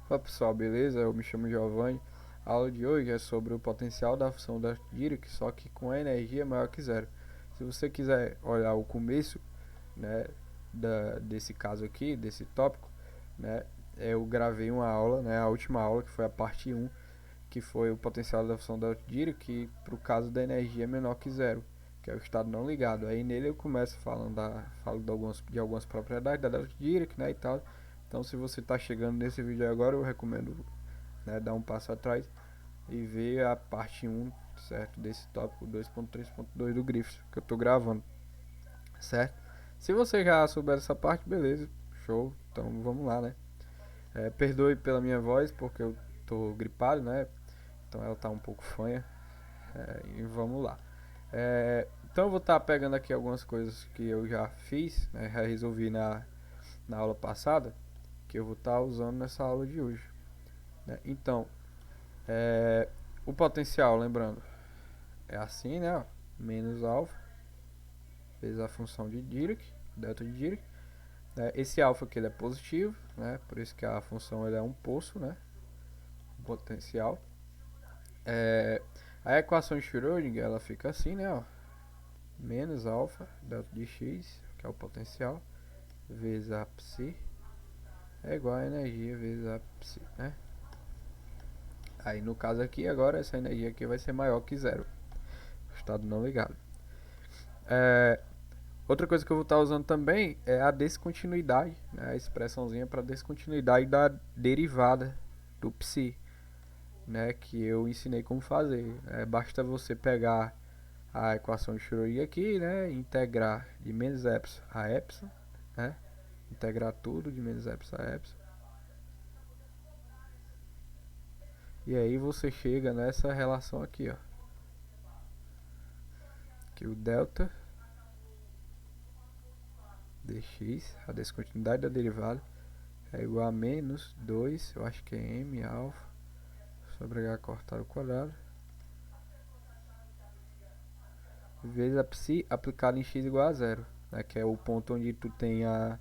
Olá pessoal, beleza? Eu me chamo Giovanni. A aula de hoje é sobre o potencial da função da Dirac, só que com a energia maior que zero. Se você quiser olhar o começo, né, desse caso aqui, desse tópico, né, eu gravei uma aula, né, a última aula que foi a parte um, que foi o potencial da função da Dirac para o caso da energia menor que zero, que é o estado não ligado. Aí nele eu começo falo de algumas propriedades da Dirac, né, e tal. Então se você está chegando nesse vídeo agora, eu recomendo, né, dar um passo atrás e ver a parte um, certo, desse tópico 2.3.2 do Griffith que eu estou gravando, certo? Se você já souber essa parte, beleza, show. Então vamos lá, né? Perdoe pela minha voz porque eu tô gripado, né? Então ela tá um pouco fanha. E vamos lá. Então eu vou estar pegando aqui algumas coisas que eu já fiz, né? Já resolvi na aula passada, que eu vou estar usando nessa aula de hoje, né? Então, o potencial, lembrando, é assim, né? Ó, menos alfa vezes a função de Dirac, delta de Dirac. Né? Esse alfa aqui ele é positivo, né? Por isso que a função ele é um poço, né? Potencial. A equação de Schrödinger ela fica assim, né? Ó, menos alfa delta de x, que é o potencial, vezes a psi, é igual a energia vezes a psi, né? Aí no caso aqui, agora essa energia aqui vai ser maior que zero, estado não ligado. É, Outra coisa que eu vou estar usando também é a descontinuidade, né? A expressãozinha para descontinuidade da derivada do psi, né? Que eu ensinei como fazer. Basta você pegar a equação de Schrödinger aqui, né? Integrar de menos epsilon a epsilon, né? Integrar tudo de menos epsilon a epsilon. E aí você chega nessa relação aqui, ó. Que o delta dx, a descontinuidade da derivada, é igual a menos 2, eu acho que é m alfa, sobre h cortado ao quadrado, vezes a psi aplicada em x igual a zero, né? Que é o ponto onde tu tem a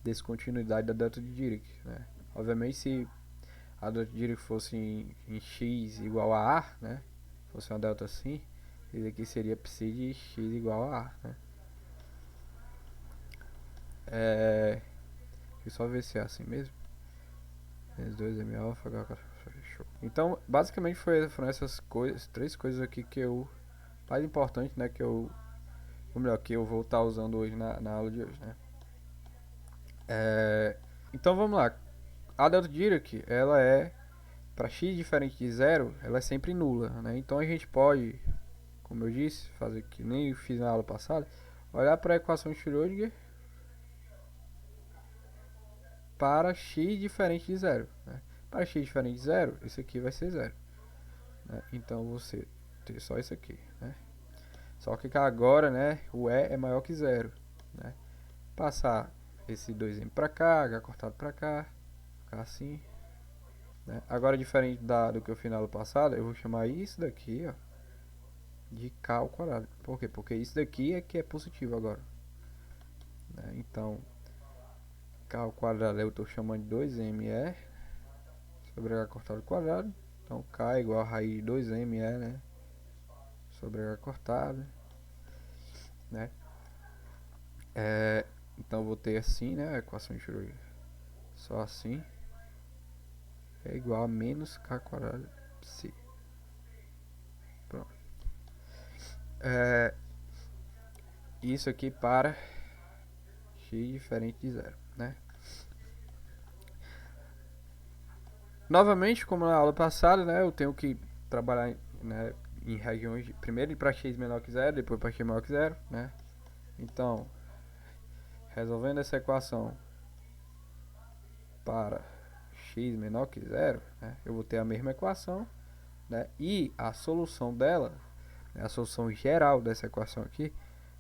descontinuidade da delta de Dirac, né? Obviamente se a delta de Dirac fosse em x igual a a, né? Fosse uma delta assim, isso aqui seria psi de x igual a, né? Deixa eu só ver se é assim mesmo. Menos 2m alfa, h, fechou. Então, basicamente foram essas coisas, três coisas aqui que eu mais importante, né, ou melhor, que eu vou estar usando hoje na aula de hoje, né? Então vamos lá. A delta Dirac, ela é para x diferente de zero, ela é sempre nula, né? Então a gente pode, como eu disse, fazer que nem fiz na aula passada, olhar para a equação de Schrödinger para x diferente de zero, né? Para x diferente de zero, isso aqui vai ser zero, né? Então você ter só isso aqui, né? Só que agora, né, o E é maior que zero, né? Passar esse 2m para cá, H cortado para cá, ficar assim, né? Agora, diferente do que eu fiz na aula passada, eu vou chamar isso daqui, ó, de K ao quadrado. Por quê? Porque isso daqui é que é positivo agora, né? Então, K ao quadrado eu estou chamando de 2ME sobre H cortado ao quadrado. Então, K é igual a raiz de 2ME, né, sobre H cortado, né? Então, vou ter assim, né, a equação de Schrödinger. Só assim é igual a menos K quadrado psi. Pronto. Isso aqui para x diferente de zero, né? Novamente, como na aula passada, né, eu tenho que trabalhar, né, em regiões primeiro para x menor que zero, depois para x maior que zero, né? Então, resolvendo essa equação para x menor que zero, né, eu vou ter a mesma equação, né? E a solução dela, né, a solução geral dessa equação aqui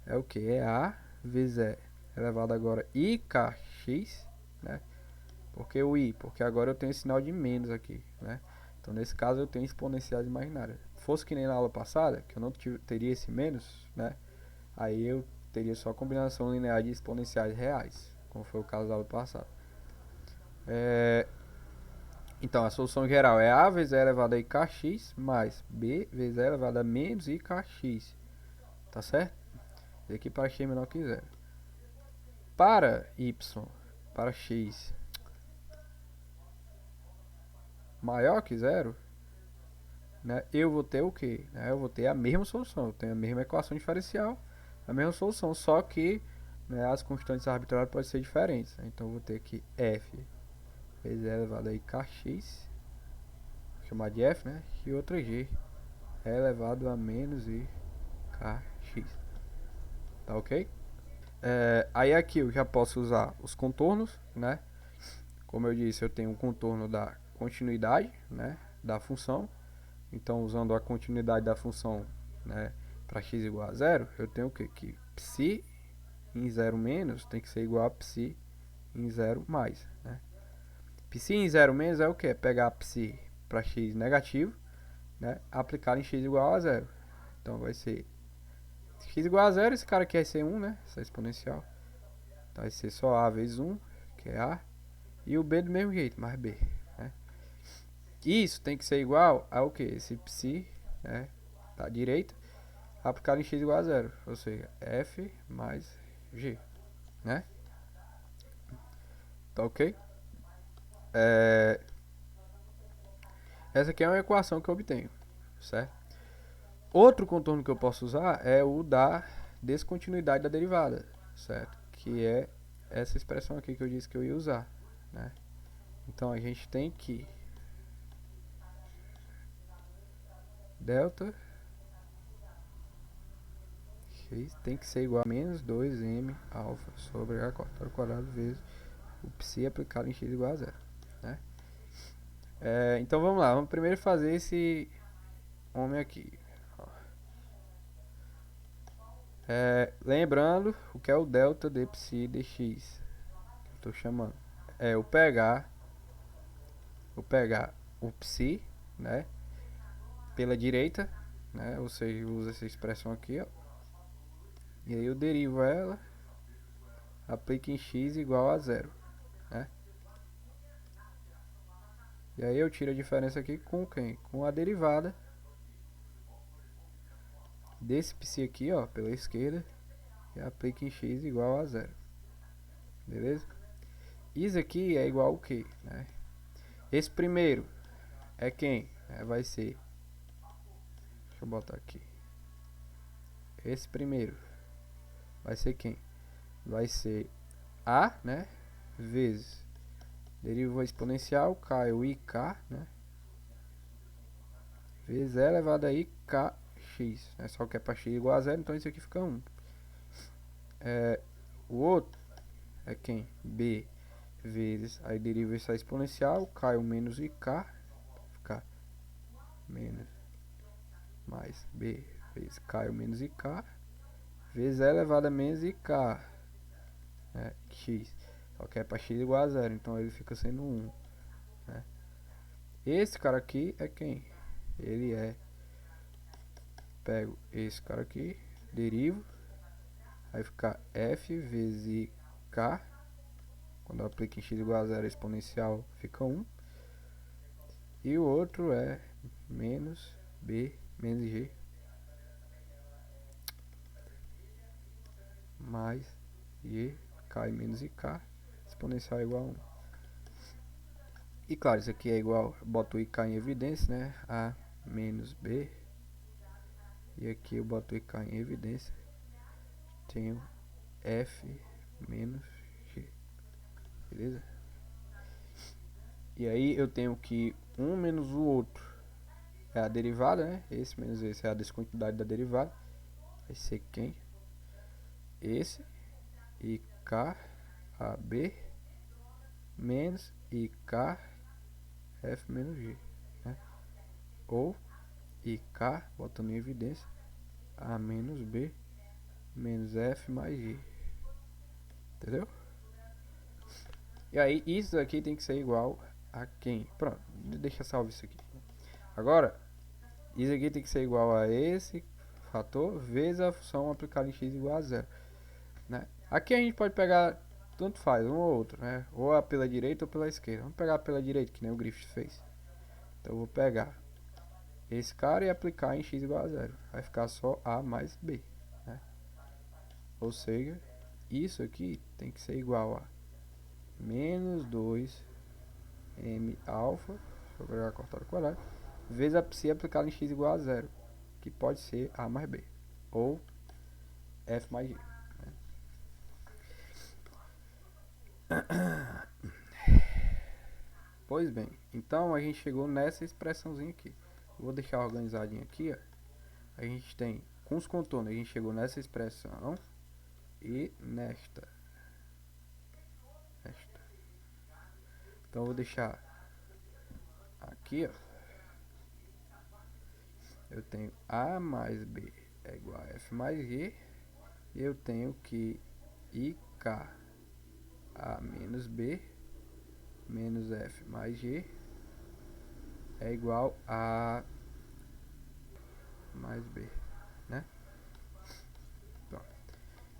é o que? É a vezes e elevado agora ikx, né? Por que o i? Porque agora eu tenho esse sinal de menos aqui, né? Então nesse caso eu tenho exponenciais imaginárias. Fosse que nem na aula passada, que eu não teria esse menos, né? Aí eu teria só combinação linear de exponenciais reais, como foi o caso da aula passada. Então, a solução geral é a vezes e elevado a ikx mais b vezes e elevado a menos ikx. Tá certo? Isso aqui para x menor que zero. Para y, para x maior que zero, né, eu vou ter o quê? Eu vou ter a mesma solução, eu tenho a mesma equação diferencial, a mesma solução, só que, né, as constantes arbitrárias podem ser diferentes. Então eu vou ter aqui f vezes e elevado a ikx, vou chamar de f, né, e outra g elevado a menos ikx. Tá ok? Aí aqui eu já posso usar os contornos, né? Como eu disse, eu tenho um contorno da continuidade, né, da função. Então, usando a continuidade da função, né, para x igual a zero, eu tenho o que? Que psi em 0 menos tem que ser igual a psi em 0 mais. Né? Psi em 0 menos é o que? É pegar psi para x negativo, né, aplicar em x igual a zero. Então, vai ser x igual a zero, esse cara aqui vai ser 1, né? Essa exponencial. Então, vai ser só a vezes 1, que é a. E o b do mesmo jeito, mais b. Né? Isso tem que ser igual ao que? Esse psi, né, da direita, aplicado em x igual a zero. Ou seja, f mais g. Né? Tá ok? Essa aqui é uma equação que eu obtenho. Certo? Outro contorno que eu posso usar é o da descontinuidade da derivada. Certo? Que é essa expressão aqui que eu disse que eu ia usar. Né? Então a gente tem que delta x tem que ser igual a menos 2m alfa sobre a ao quadrado vezes o psi aplicado em x igual a zero. Né? Então vamos lá, vamos primeiro fazer esse homem aqui. Lembrando o que é o delta de psi dx, que eu estou chamando. É o pegar o psi, né, pela direita, né, ou seja, usa essa expressão aqui, ó, e aí eu derivo ela, aplico em x igual a zero. Né? E aí eu tiro a diferença aqui com quem? Com a derivada desse psi aqui, ó, pela esquerda, e aplico em x igual a zero. Beleza? Isso aqui é igual ao que? Né? Esse primeiro é quem? Vai ser... Deixa eu botar aqui. Esse primeiro vai ser quem? Vai ser a, né? Vezes deriva exponencial, cai o ik, né? Vezes e elevado a ikx. Né? Só que é para x igual a zero, então isso aqui fica 1. O outro é quem? B vezes, aí deriva essa exponencial, cai o menos ik, fica menos mais b vezes cai o menos ik, vezes e elevado a menos ik, né, x. Só que é para x igual a zero, então ele fica sendo 1. Né? Esse cara aqui é quem? Ele é... Pego esse cara aqui, derivo, aí fica f vezes ik. Quando eu aplico em x igual a zero, exponencial fica 1. E o outro é menos b menos g mais g cai menos ik, exponencial igual a 1. E claro, isso aqui é igual, eu boto o ik em evidência, né? A menos b. E aqui eu boto o ik em evidência. Tenho f menos g. Beleza? E aí eu tenho que um menos o outro é a derivada, né? Esse menos esse é a descontinuidade da derivada. Vai ser quem? Esse ik AB menos ik f menos g, né? Ou ik, botando em evidência, a menos b menos f mais g. Entendeu? E aí isso aqui tem que ser igual a quem? Pronto, deixa salvo isso aqui. Agora, isso aqui tem que ser igual a esse fator vezes a função aplicada em x igual a zero. Né? Aqui a gente pode pegar tanto faz, um ou outro, né? Ou a pela direita ou pela esquerda. Vamos pegar pela direita, que nem o Griffith fez. Então eu vou pegar esse cara e aplicar em x igual a zero. Vai ficar só a mais b, né? Ou seja, isso aqui tem que ser igual a menos 2 m alfa, deixa eu pegar cortado quadrado, vezes a psi aplicada em x igual a zero, que pode ser a mais b, ou f mais g. Pois bem, então a gente chegou nessa expressãozinha aqui. Vou deixar organizadinho aqui, ó. A gente tem, com os contornos, a gente chegou nessa expressão e nesta. Então eu vou deixar aqui, ó. Eu tenho a mais b é igual a f mais g. E eu tenho que ik a menos b menos f mais g é igual a mais b, né? Pronto.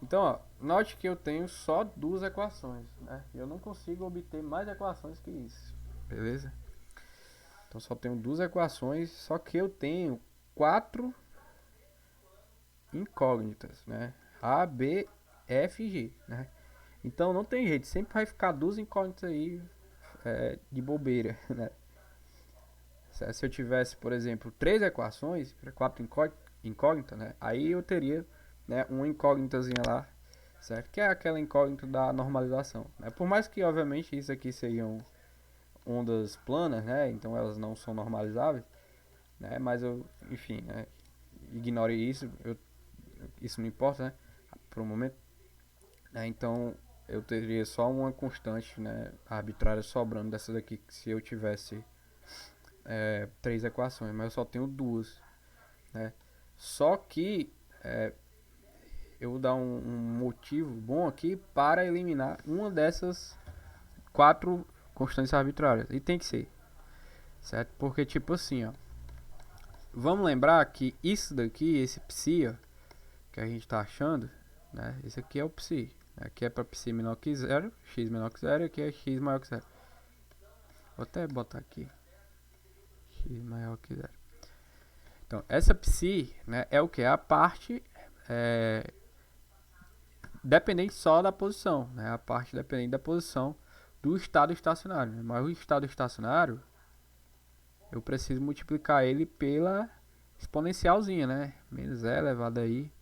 Então, ó, note que eu tenho só duas equações, né? Eu não consigo obter mais equações que isso, beleza? Então só tenho duas equações, só que eu tenho 4 incógnitas, né? A, B, F e G, né? Então não tem jeito, sempre vai ficar duas incógnitas aí de bobeira, né? Se eu tivesse, por exemplo, 3 equações, 4 incógnitas, né? Aí eu teria, né, uma incógnitazinha lá, certo? Que é aquela incógnita da normalização, né? Por mais que, obviamente, isso aqui sejam ondas planas, né? Então elas não são normalizáveis, né? Mas eu, enfim, né? Ignore isso, isso não importa, né? Por um momento, né? Então eu teria só uma constante, né, arbitrária sobrando dessa daqui, se eu tivesse 3 equações, mas eu só tenho duas, né? Só que eu vou dar um motivo bom aqui para eliminar uma dessas 4 constantes arbitrárias, e tem que ser, certo? Porque tipo assim, ó, vamos lembrar que isso daqui, esse psi, ó, que a gente está achando, né? Esse aqui é o psi, aqui é para psi menor que zero, x menor que zero, aqui é x maior que zero. Vou até botar aqui x maior que zero. Então, essa psi, né, é o que? A parte dependente só da posição, né? A parte dependente da posição do estado estacionário, né? Mas o estado estacionário, eu preciso multiplicar ele pela exponencialzinha, né? Menos e elevado aí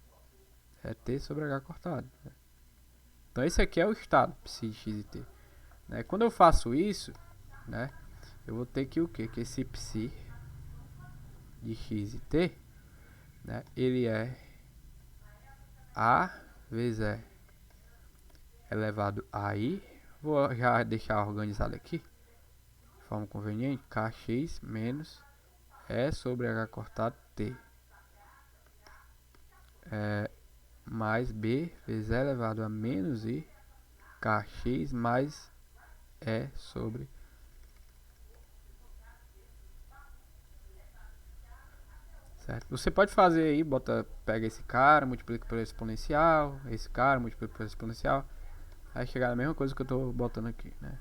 é t sobre h cortado, né? Então, esse aqui é o estado psi de x e t, né? Quando eu faço isso, né, eu vou ter que o quê? Que esse psi de x e t, né, ele é a vezes e elevado a i. Vou já deixar organizado aqui de forma conveniente, kx menos e sobre h cortado t mais b vezes e elevado a menos i kx mais e sobre certo? Você pode fazer aí, pega esse cara, multiplica pelo exponencial, esse cara multiplica pelo exponencial, aí chegar na mesma coisa que eu estou botando aqui, né?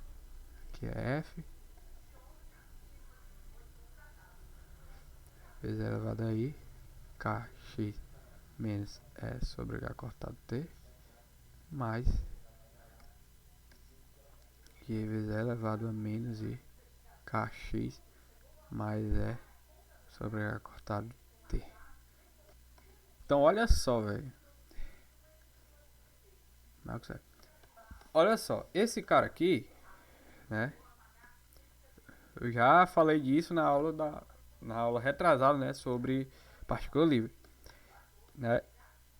Que é f vezes e elevado a i kx menos e sobre h cortado t mais q vezes e elevado a menos i kx mais e sobre h cortado t. Então olha só, velho. Olha só, esse cara aqui, né? Eu já falei disso na aula retrasada, né, sobre partícula livre, né?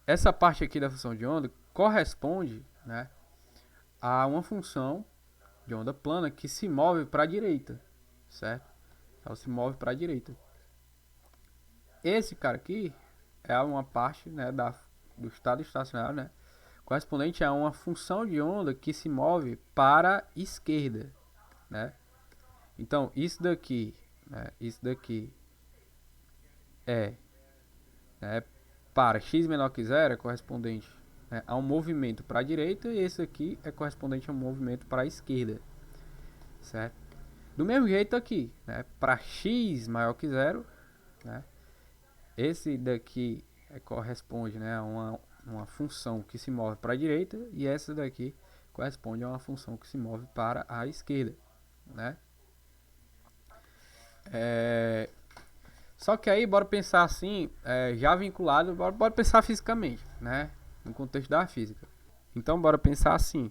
Essa parte aqui da função de onda corresponde, né, a uma função de onda plana que se move para a direita, certo? Ela se move para a direita. Esse cara aqui é uma parte, né, do estado estacionário, né, correspondente a uma função de onda que se move para a esquerda, né? Então isso daqui, né, é, né, para x menor que zero é correspondente né, a um movimento para a direita, e esse aqui é correspondente a um movimento para a esquerda, certo? Do mesmo jeito aqui, né, para x maior que zero, né, esse daqui corresponde, né, a uma função que se move para a direita, e essa daqui corresponde a uma função que se move para a esquerda, né? Só que aí, bora pensar assim, já vinculado, bora pensar fisicamente, né? No contexto da física. Então, bora pensar assim.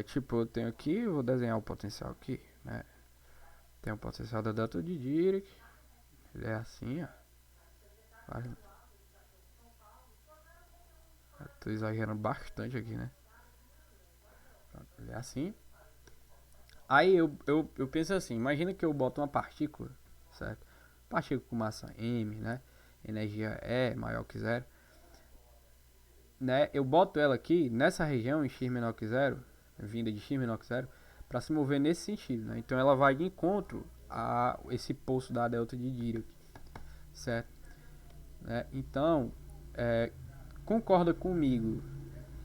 Tipo, eu tenho aqui, eu vou desenhar o potencial aqui, né? Tem o potencial da delta de Dirac. Ele é assim, ó. Tô exagerando bastante aqui, né? Ele é assim. Aí eu penso assim, imagina que eu boto uma partícula, certo? Partícula com massa m, né? Energia E maior que zero, né? Eu boto ela aqui nessa região em x menor que zero, vinda de x menor que zero, para se mover nesse sentido, né? Então ela vai de encontro a esse poço da delta de Dirac, certo? Né? Então, concorda comigo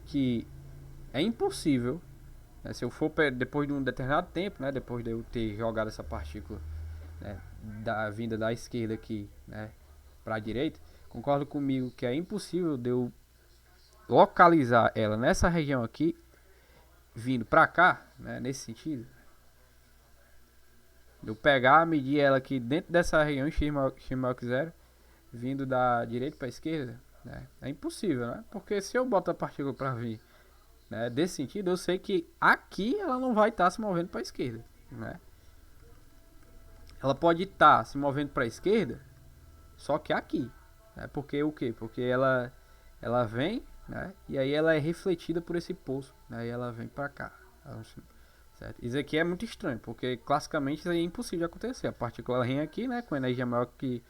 que é impossível, né, se eu for depois de um determinado tempo, né, depois de eu ter jogado essa partícula, né, da vinda da esquerda aqui, né, para a direita, concorda comigo que é impossível de eu localizar ela nessa região aqui, vindo para cá, né, nesse sentido. Eu pegar, medir ela aqui dentro dessa região x maior que zero, vindo da direita para a esquerda, né, é impossível, né? Porque se eu boto a partícula para vir, né, desse sentido, eu sei que aqui ela não vai estar se movendo para a esquerda, né? Ela pode estar se movendo para a esquerda, só que aqui, né? Porque o quê? Porque ela vem, né? E aí ela é refletida por esse poço, né? E ela vem para cá, certo? Isso aqui é muito estranho, porque classicamente isso aí é impossível de acontecer. A partícula vem aqui, né? Com energia maior que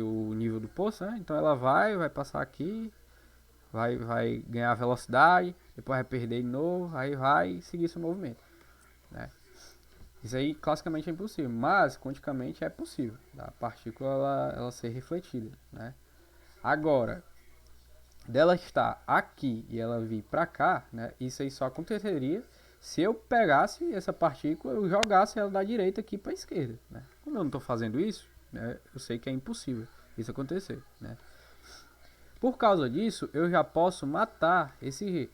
o nível do poço, né? Então ela vai passar aqui, vai ganhar velocidade, depois vai perder de novo, aí vai seguir seu movimento, né? Isso aí classicamente é impossível, mas quanticamente é possível, tá? A partícula ela ser refletida, né? Agora, dela estar aqui e ela vir para cá, né? Isso aí só aconteceria se eu pegasse essa partícula e jogasse ela da direita aqui para a esquerda, né? Como eu não estou fazendo isso, né? Eu sei que é impossível isso acontecer, né? Por causa disso, eu já posso matar esse G,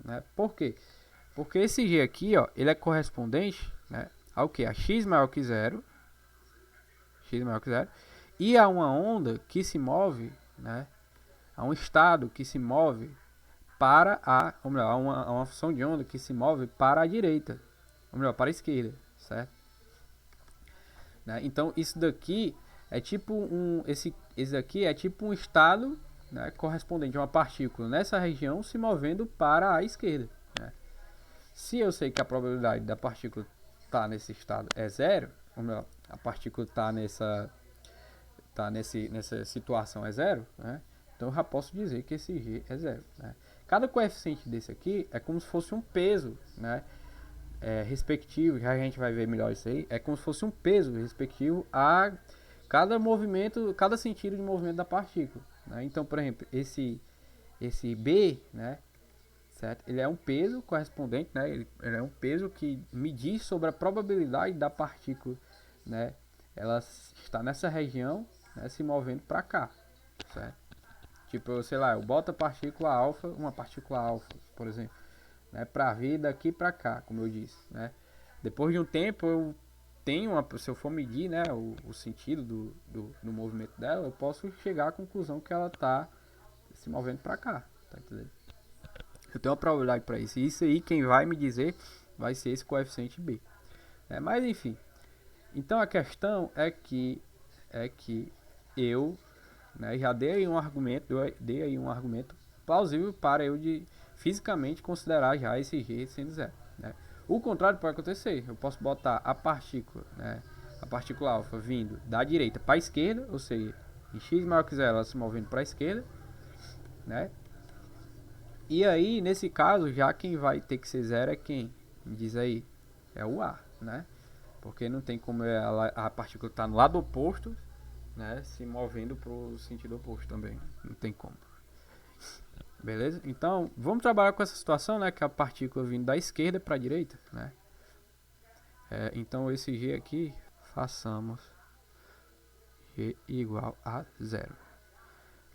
né? Por quê? Porque esse G aqui, ó, ele é correspondente, né, ao que? A x maior que zero, e a uma onda que se move, né, a um estado que se move para ou melhor, a uma função de onda que se move para a direita, ou melhor, para a esquerda, certo? Né? Então isso daqui é tipo esse daqui é tipo um estado, né, correspondente a uma partícula nessa região se movendo para a esquerda, né? Se eu sei que a probabilidade da partícula estar nesse estado é zero, ou melhor, a partícula nessa situação é zero, né? Então eu já posso dizer que esse G é zero, né? Cada coeficiente desse aqui é como se fosse um peso, né, respectivo, já a gente vai ver melhor isso aí, é como se fosse um peso respectivo a cada movimento, cada sentido de movimento da partícula, né? Então, por exemplo, esse B, né, certo? Ele é um peso correspondente, né? Ele é um peso que me diz sobre a probabilidade da partícula, né, ela está nessa região, né, se movendo para cá, certo? Tipo, sei lá, eu boto a partícula alfa, uma partícula alfa, por exemplo, né, para vir daqui para cá, como eu disse, né? Depois de um tempo eu tenho se eu for medir, né, o sentido do movimento dela, eu posso chegar à conclusão que ela está se movendo para cá, tá entendendo? Eu tenho uma probabilidade para isso. E isso aí quem vai me dizer vai ser esse coeficiente B. Mas enfim. Então a questão é que eu, né, já dei aí um argumento plausível para eu de fisicamente considerar já esse G sendo zero, né? O contrário pode acontecer. Eu posso botar a partícula, né, a partícula alfa vindo da direita para a esquerda, ou seja, em x maior que zero ela se movendo para a esquerda, né? E aí, nesse caso, já quem vai ter que ser zero é quem? Me diz aí. É o ar, né? Porque não tem como a partícula estar no lado oposto, né, se movendo para o sentido oposto também. Não tem como. Beleza? Então, vamos trabalhar com essa situação, né? Que é a partícula vindo da esquerda para a direita, né? Então, esse G aqui, façamos G igual a zero.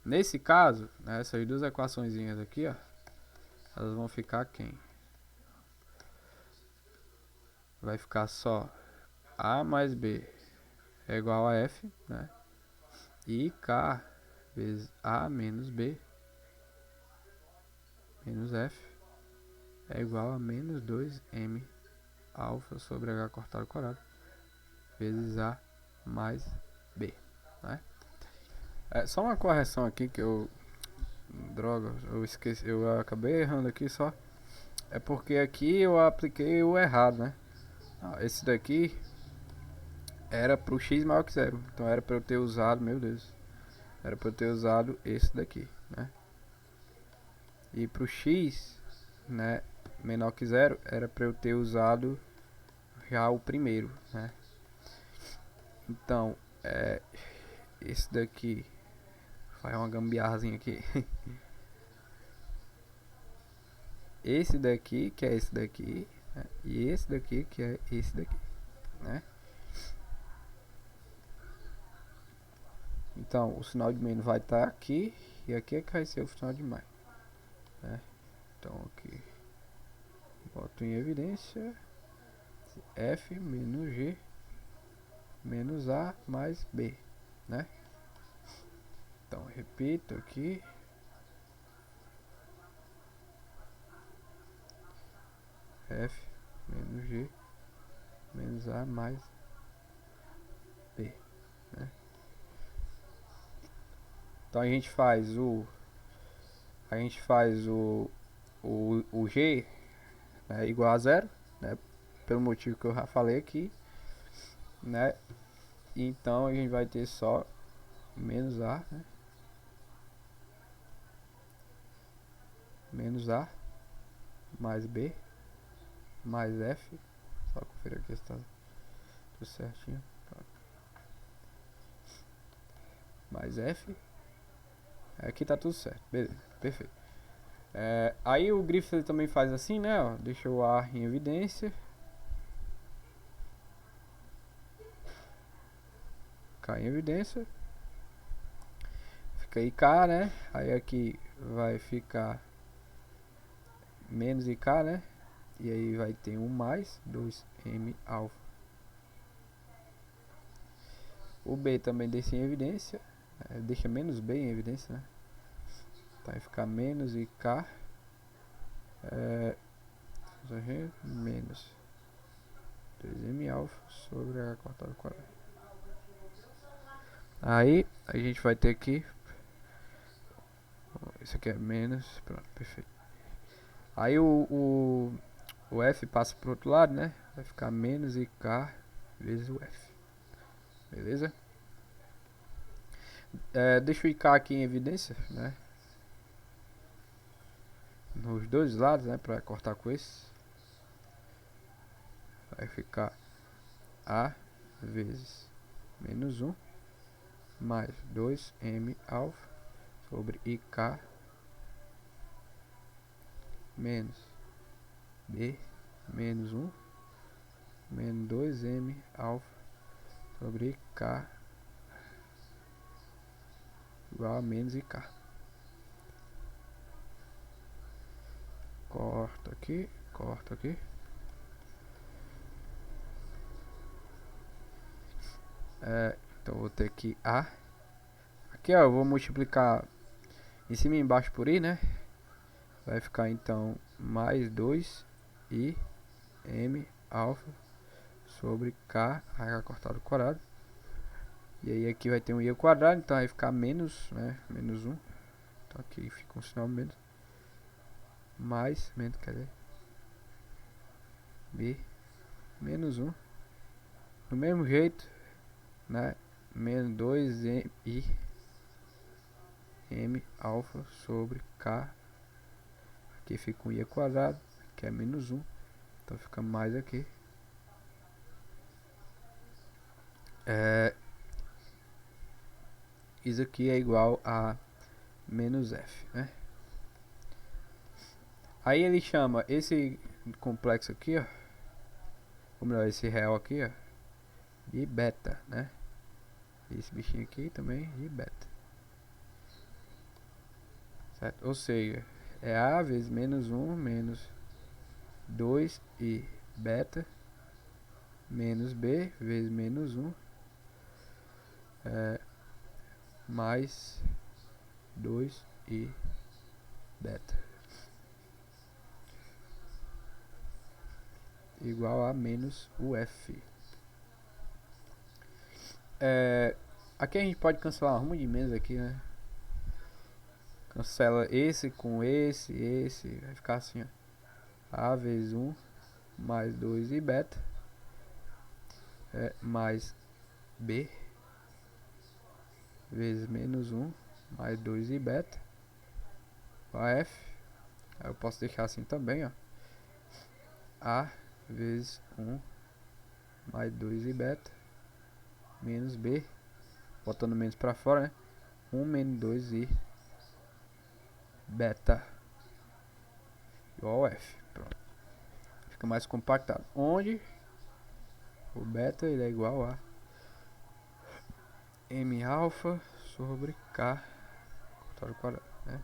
Nesse caso, né, essas duas equaçõezinhas aqui, ó, elas vão ficar quem? Vai ficar só A mais B é igual a F, né? E K vezes A menos B menos F é igual a menos 2M alfa sobre H cortado ao quadrado vezes A mais B, né? Só uma correção aqui que eu... Droga, eu esqueci, eu acabei errando aqui só. É porque aqui eu apliquei o errado, né? Esse daqui era pro x maior que zero. Então era para eu ter usado, meu Deus. Era para eu ter usado esse daqui, né? E pro x, né, menor que zero, era para eu ter usado já o primeiro, né? Então, esse daqui faz uma gambiarrazinha aqui. Esse daqui, que é esse daqui, né? E esse daqui, que é esse daqui, né? Então, o sinal de menos vai estar aqui, e aqui é que vai ser o sinal de mais, né? Então, aqui, boto em evidência F menos G menos A mais B, né? Então, repito aqui. F menos G menos A mais B, né? Então a gente faz o G, né, igual a zero, né? Pelo motivo que eu já falei aqui, né? Então a gente vai ter só menos A, né? Menos A mais B mais F. Só conferir aqui se está tudo certinho. Mais F. Aqui tá tudo certo, beleza, perfeito. Aí o grifo ele também faz assim, né? Ó, deixa o A em evidência. K em evidência. Fica IK, né? Aí aqui vai ficar menos IK, né? E aí vai ter um mais 2M alfa. O B também deixa em evidência. Deixa menos B em evidência, né? Então vai ficar menos IK. Menos 2M alfa sobre H cortado ao quadrado. Aí a gente vai ter aqui. Isso aqui é menos. Pronto, perfeito. Aí o F passa pro outro lado, né? Vai ficar menos IK vezes o F. Beleza? Deixa o IK aqui em evidência, né? Nos dois lados, né? Para cortar com esse. Vai ficar A vezes menos 1 mais 2M alfa sobre IK menos B menos 1 menos 2M alfa sobre IK igual a menos IK. Corta aqui, corta aqui. Então vou ter aqui A. Aqui ó, eu vou multiplicar em cima e embaixo por I, né? Vai ficar então mais 2 I M alfa sobre K H cortado ao quadrado. E aí aqui vai ter um I ao quadrado, então vai ficar menos, né? Menos 1. Então aqui fica um sinal menos. Mais, menos, quer dizer. B menos 1. Do mesmo jeito, né? Menos 2 I M alfa sobre K. Aqui fica um I ao quadrado, que é menos 1. Então fica mais aqui. Isso aqui é igual a menos F, né? Aí ele chama esse complexo aqui, ó, ou melhor, esse real aqui, ó, de beta, né? Esse bichinho aqui também de beta, certo? Ou seja, é A vezes menos 1 menos 2 e beta menos B vezes menos 1 mais 2 e beta igual a menos o F. Aqui a gente pode cancelar uma ruma de menos aqui, né? Cancela esse com esse, vai ficar assim, ó. A vezes 1 mais 2 e beta mais B vezes menos 1 mais 2 e beta igual a F. Aí eu posso deixar assim também, ó. A vezes 1 mais 2 e beta menos B, botando menos pra fora, né? 1 menos 2 e beta igual a F. Pronto. Fica mais compactado. Onde o beta ele é igual a M alfa sobre K ao quadrado, né?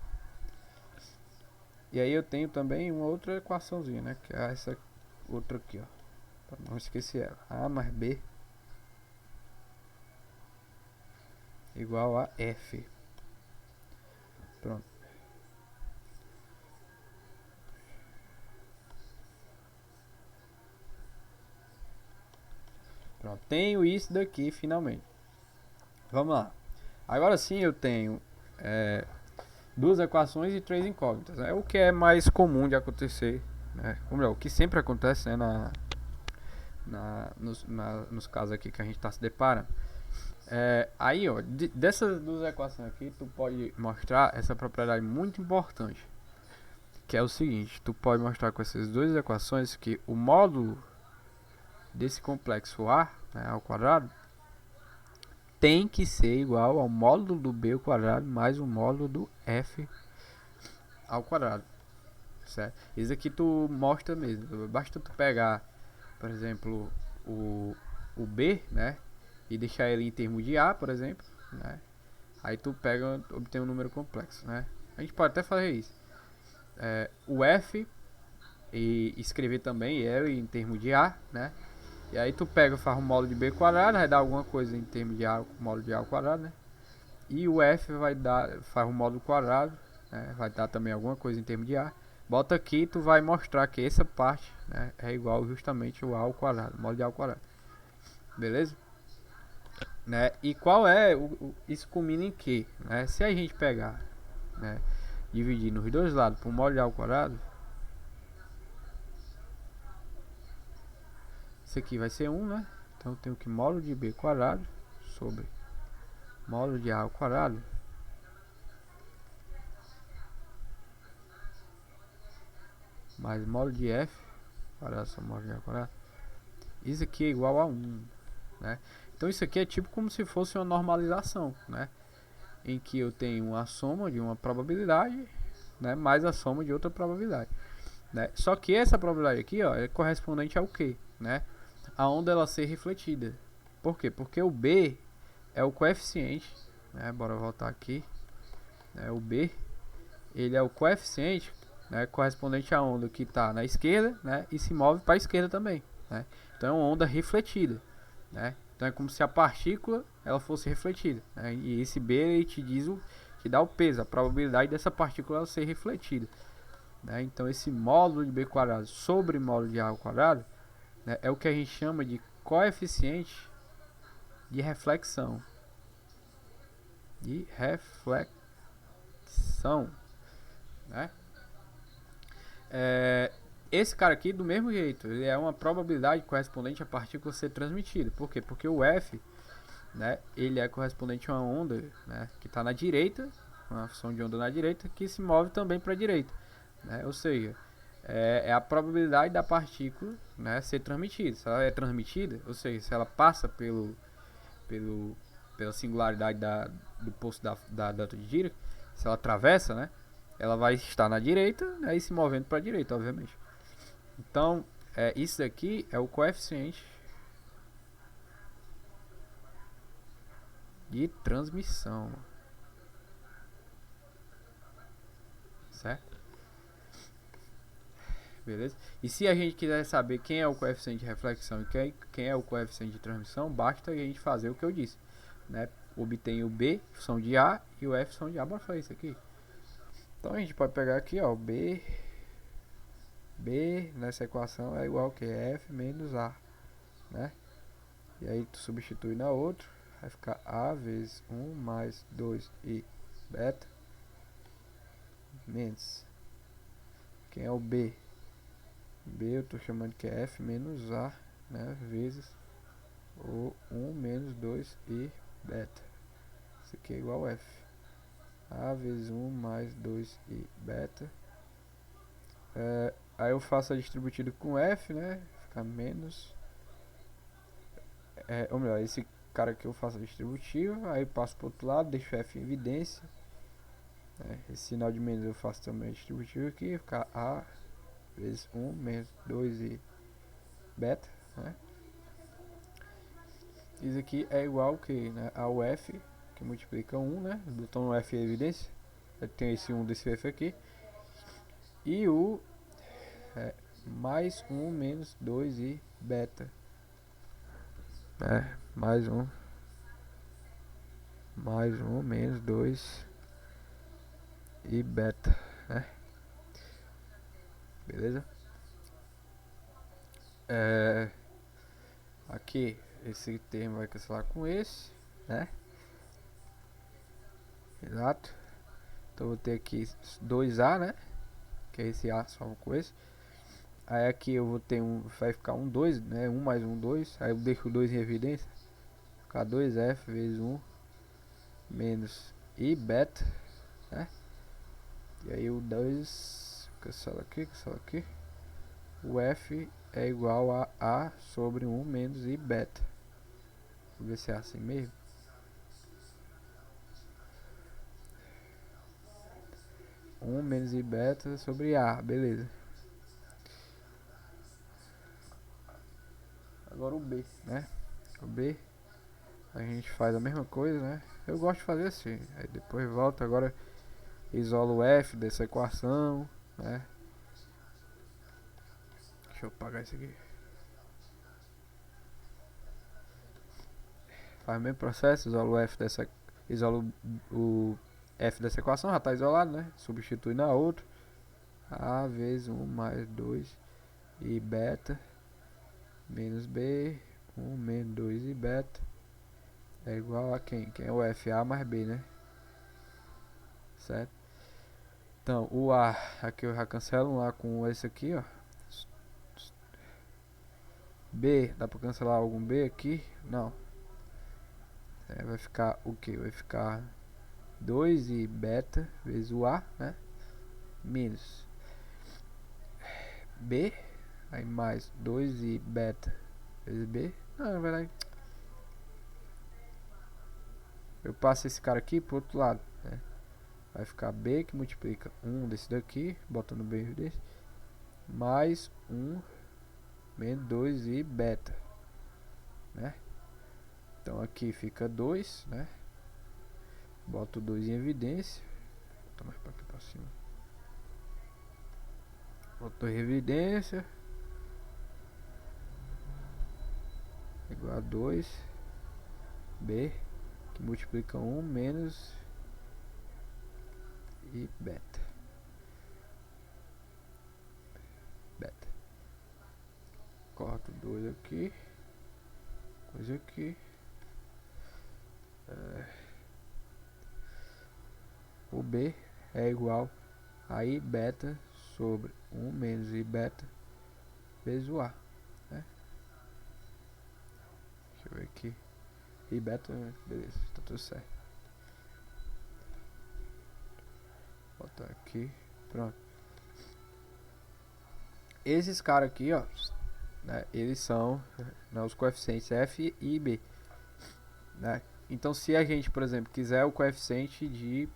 E aí eu tenho também uma outra equaçãozinha, né? Que é essa outra aqui, ó. Pra não esquecer ela. A mais B igual a F. Pronto. Pronto. Tenho isso daqui finalmente. Vamos lá. Agora sim eu tenho duas equações e três incógnitas. É o que é mais comum de acontecer, né? Ou melhor, o que sempre acontece, né, nos casos aqui que a gente está se deparando. Aí, ó, dessas duas equações aqui, tu pode mostrar essa propriedade muito importante, que é o seguinte: tu pode mostrar com essas duas equações que o módulo desse complexo A, né, ao quadrado, tem que ser igual ao módulo do B ao quadrado mais o módulo do F ao quadrado, certo? Isso aqui tu mostra mesmo. Basta tu pegar, por exemplo, o B, né, e deixar ele em termos de A, por exemplo, né? Aí tu pega, obtém um número complexo, né? A gente pode até fazer isso. O F e escrever também ele em termos de A, né? E aí tu pega, faz um módulo de B quadrado, vai dar alguma coisa em termos de A, módulo de A ao quadrado, né? E o F vai dar, faz um módulo quadrado, né? Vai dar também alguma coisa em termos de A. Bota aqui, tu vai mostrar que essa parte, né, é igual justamente o A ao quadrado, módulo de A ao quadrado. Beleza? Né? E qual é isso culmina em que, né? Se a gente pegar, né, dividir nos dois lados por módulo de A ao quadrado, isso aqui vai ser 1, né? Então eu tenho que módulo de B quadrado sobre módulo de A ao quadrado mais módulo de F quadrado sobre módulo de A ao quadrado. Isso aqui é igual a 1, né? Então isso aqui é tipo como se fosse uma normalização, né? Em que eu tenho a soma de uma probabilidade, né, mais a soma de outra probabilidade, né? Só que essa probabilidade aqui, ó, é correspondente ao que, né? A onda ela ser refletida. Por quê? Porque o B é o coeficiente, né? Bora voltar aqui, né? O B ele é o coeficiente, né, correspondente à onda que está na esquerda, né, e se move para a esquerda também, né? Então é uma onda refletida, né? Então é como se a partícula ela fosse refletida, né? E esse B ele te diz que dá o peso, a probabilidade dessa partícula ela ser refletida, né? Então esse módulo de B quadrado sobre módulo de A ao quadrado, né, é o que a gente chama de coeficiente de reflexão. Né? Esse cara aqui do mesmo jeito, ele é uma probabilidade correspondente à partícula ser transmitida. Por quê? Porque o F, né, ele é correspondente a uma onda, né, que está na direita, uma função de onda na direita, que se move também para a direita, né? Ou seja, é a probabilidade da partícula, né, ser transmitida. Se ela é transmitida, ou seja, se ela passa pela singularidade do posto da Delta de Dirac, se ela atravessa, né, ela vai estar na direita, né, e se movendo para a direita, obviamente. Então, isso daqui é o coeficiente de transmissão, certo? Beleza? E se a gente quiser saber quem é o coeficiente de reflexão e quem é o coeficiente de transmissão, basta a gente fazer o que eu disse, né? Obtém o B, função de A, e o F, função de A. Bora fazer isso aqui. Então a gente pode pegar aqui, ó, B nessa equação é igual a que? F menos A, né? E aí tu substitui na outra, vai ficar A vezes 1 mais 2i beta menos, quem é o B? B eu estou chamando que é F menos A, né, vezes o 1 menos 2i beta. Isso aqui é igual a F. A vezes 1 mais 2i beta. Aí eu faço a distributiva com F, né? Fica menos. Ou melhor, esse cara aqui eu faço a distributiva. Aí passo para o outro lado, deixo F em evidência. Esse sinal de menos eu faço também a distributiva aqui. Fica A vezes 1 menos 2i beta, né? Isso aqui é igual que, né, ao F, que multiplica 1, né? Botão F em evidência. Tem esse 1 desse F aqui. E o mais 1 menos 2i beta. Mais 1 menos 2 e beta, né? Beleza? Aqui esse termo vai cancelar com esse, né? Exato. Então vou ter aqui 2A, né? Que é esse A só com esse. Aí aqui eu vou ter vai ficar 2, né? 1 mais 2. Aí eu deixo o 2 em evidência. Ficar 2F vezes 1 menos I beta, né? E aí o 2 cancela aqui. O F é igual a A sobre 1 menos I beta. Vou ver se é assim mesmo. Menos I beta sobre A, beleza. Agora o B, né? O B a gente faz a mesma coisa, né? Eu gosto de fazer assim. Aí depois volta, agora isolo o F dessa equação, né? Deixa eu apagar isso aqui. Faz o mesmo processo, isolo o F dessa equação, já está isolado, né? Substitui na outra. A vezes 1 mais 2 i beta menos B, 1 menos 2 i beta é igual a quem? Quem é o F? A mais B, né? Certo? Então, o A, aqui eu já cancelo um A com esse aqui, ó. B, dá pra cancelar algum B aqui? Não. Vai ficar o que? Vai ficar 2 i beta vezes o A, né? Menos B, aí mais 2 i beta vezes B. Não, na verdade, eu passo esse cara aqui pro outro lado, né? Vai ficar B que multiplica 1 desse daqui, botando B desse, mais 1 menos 2 i beta, né? Então aqui fica 2, né? Boto 2 em evidência. Botar mais pra aqui pra cima. Botou em evidência. Igual a 2 B que multiplica 1 menos e beta. Corto 2 aqui. Coisa aqui. O B é igual a I beta sobre 1 menos I beta vezes o A, né? Deixa eu ver aqui. I beta, beleza, tá tudo certo. Botar aqui, pronto. Esses caras aqui, ó, né, eles são, né, os coeficientes F e B, né? Então se a gente, por exemplo, quiser o coeficiente de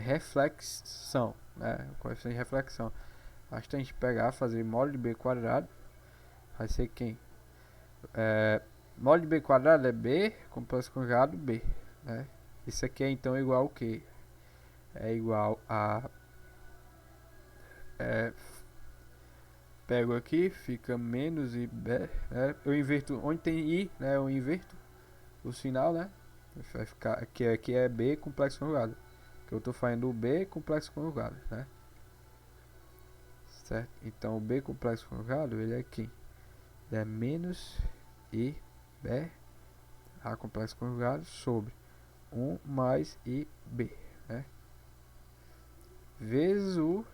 reflexão, né? O coeficiente de reflexão. Basta a gente pegar, fazer módulo de b quadrado, vai ser quem? Módulo de b quadrado é b complexo conjugado b, né? Isso aqui é então igual ao que? É igual a... pego aqui, fica menos ib, né? Eu inverto, onde tem i, né? Eu inverto o sinal, né? Vai ficar, aqui é b complexo conjugado. Que eu estou fazendo o b complexo conjugado, né? Certo? Então o b complexo conjugado, ele é aqui. Ele é menos i, b, a complexo conjugado, sobre 1 mais i, b, né? Vezes o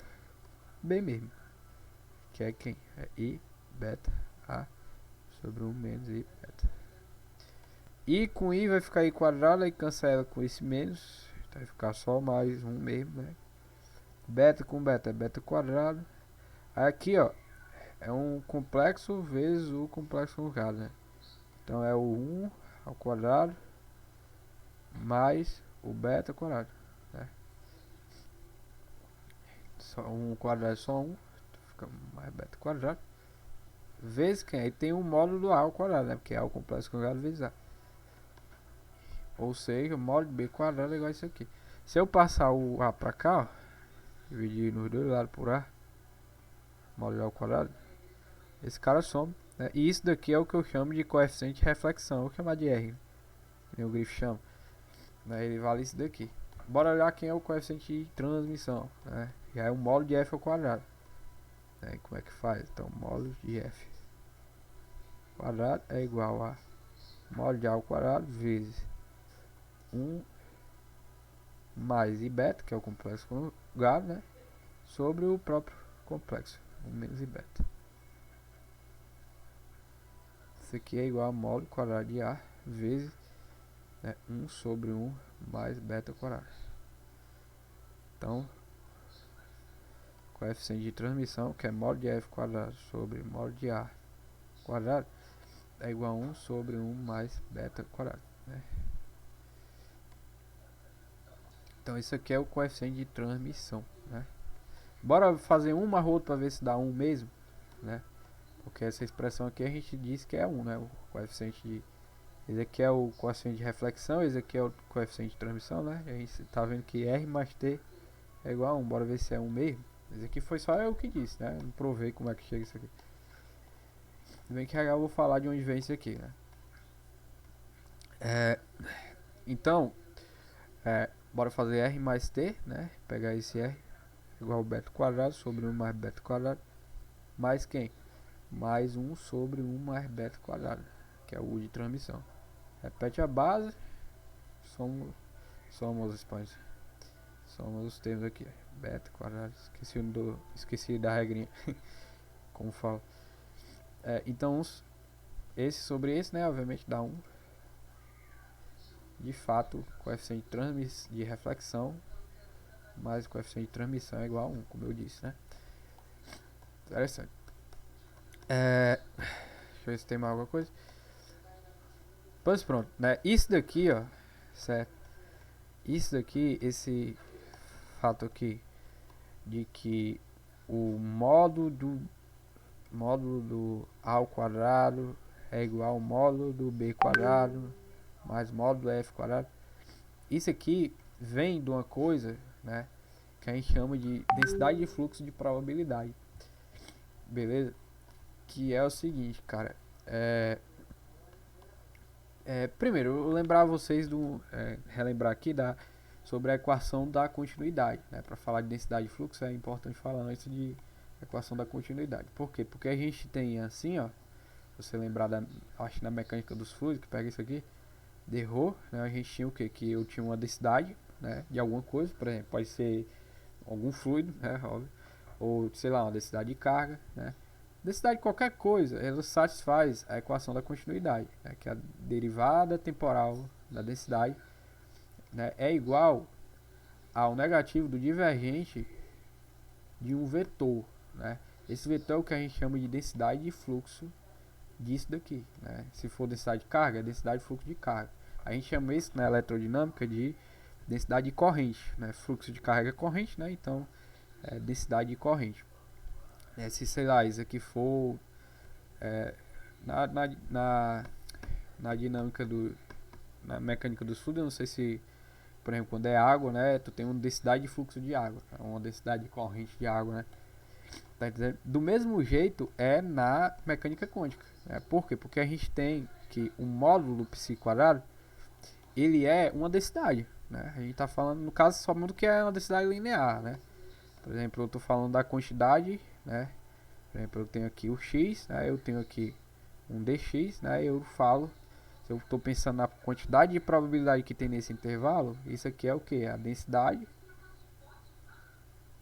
b mesmo. Que é quem? É i, beta, a, sobre 1 menos i, beta. I com i vai ficar i quadrado, aí cancela com esse menos. Vai ficar só mais 1 mesmo, né? Beta com beta é beta quadrado. Aí aqui, ó, é um complexo vezes o complexo conjugado, né? Então é o 1 ao quadrado mais o beta quadrado, né? Só 1 quadrado é só 1, fica mais beta quadrado. Vezes quem? Aí tem um módulo do a ao quadrado, né? Porque é o complexo conjugado vezes a. Ou seja, o módulo de b quadrado é igual a isso aqui. Se eu passar o a pra cá, ó, dividir nos dois lados por a, módulo ao quadrado, esse cara some, né? E isso daqui é o que eu chamo de coeficiente de reflexão. Eu vou chamar de R, né? O grifo chama, né? Ele vale isso daqui. Bora olhar quem é o coeficiente de transmissão, né? Já é o módulo de f ao quadrado, né? Como é que faz? Então, módulo de f quadrado é igual a módulo de a ao quadrado vezes 1 mais i beta, que é o complexo conjugado, né? Sobre o próprio complexo, 1 menos i beta. Isso aqui é igual a módulo quadrado de a vezes, né, 1 sobre 1 mais beta quadrado. Então, coeficiente de transmissão, que é módulo de f quadrado sobre módulo de a quadrado, é igual a 1 sobre 1 mais beta quadrado, né? Então, isso aqui é o coeficiente de transmissão, né? Bora fazer um mais outro para ver se dá 1 mesmo, né? Porque essa expressão aqui a gente diz que é 1, né? O coeficiente de... Esse aqui é o coeficiente de reflexão, esse aqui é o coeficiente de transmissão, né? E a gente tá vendo que R mais T é igual a 1. Bora ver se é 1 mesmo. Esse aqui foi só eu que disse, né? Não provei como é que chega isso aqui. Bem que agora eu vou falar de onde vem isso aqui, né? Então, bora fazer R mais T, né? Pegar esse R igual ao beta quadrado sobre 1 mais beta quadrado. Mais quem? Mais 1 sobre 1 mais beta quadrado, que é o U de transmissão. Repete a base, somos os termos aqui, beta quadrado, esqueci da regrinha, como falo. Então, esse sobre esse, né, obviamente dá 1. De fato, coeficiente de reflexão mais o coeficiente de transmissão é igual a 1, como eu disse, né? Interessante. Deixa eu ver se tem mais alguma coisa. Pois pronto, né? Isso daqui, ó, certo? Isso daqui, esse fato aqui de que o módulo do a ao quadrado é igual ao módulo do b quadrado mais módulo do f quadrado. Isso aqui vem de uma coisa, né, que a gente chama de densidade de fluxo de probabilidade. Beleza? Que é o seguinte, cara. Primeiro, eu lembrar vocês relembrar aqui sobre a equação da continuidade, né? Para falar de densidade de fluxo é importante falar antes de equação da continuidade. Por quê? Porque a gente tem assim, ó, você lembrar acho na mecânica dos fluidos, que pega isso aqui, de ρ, né? A gente tinha o que? Que eu tinha uma densidade, né, de alguma coisa, por exemplo, pode ser algum fluido, né, óbvio, ou sei lá, uma densidade de carga, né? Densidade de qualquer coisa, ela satisfaz a equação da continuidade, né, que é a derivada temporal da densidade, né, é igual ao negativo do divergente de um vetor, né? Esse vetor é o que a gente chama de densidade de fluxo disso daqui, né? Se for densidade de carga, é densidade de fluxo de carga. A gente chama isso na eletrodinâmica de densidade de corrente, né? Fluxo de carga corrente, né? Então, densidade de corrente. Se, sei lá, isso aqui for na, na, na, na dinâmica na mecânica dos fluidos, eu não sei se, por exemplo, quando é água, né? Tu tem uma densidade de fluxo de água, uma densidade de corrente de água, né? Tá entendendo? Do mesmo jeito é na mecânica quântica, né? Por quê? Porque a gente tem que um módulo π quadrado, ele é uma densidade, né? A gente está falando, no caso, só do que é uma densidade linear, né? Por exemplo, eu estou falando da quantidade, né? Por exemplo, eu tenho aqui o x, né? Eu tenho aqui um dx, né? Eu falo, se eu estou pensando na quantidade de probabilidade que tem nesse intervalo, isso aqui é o que? A densidade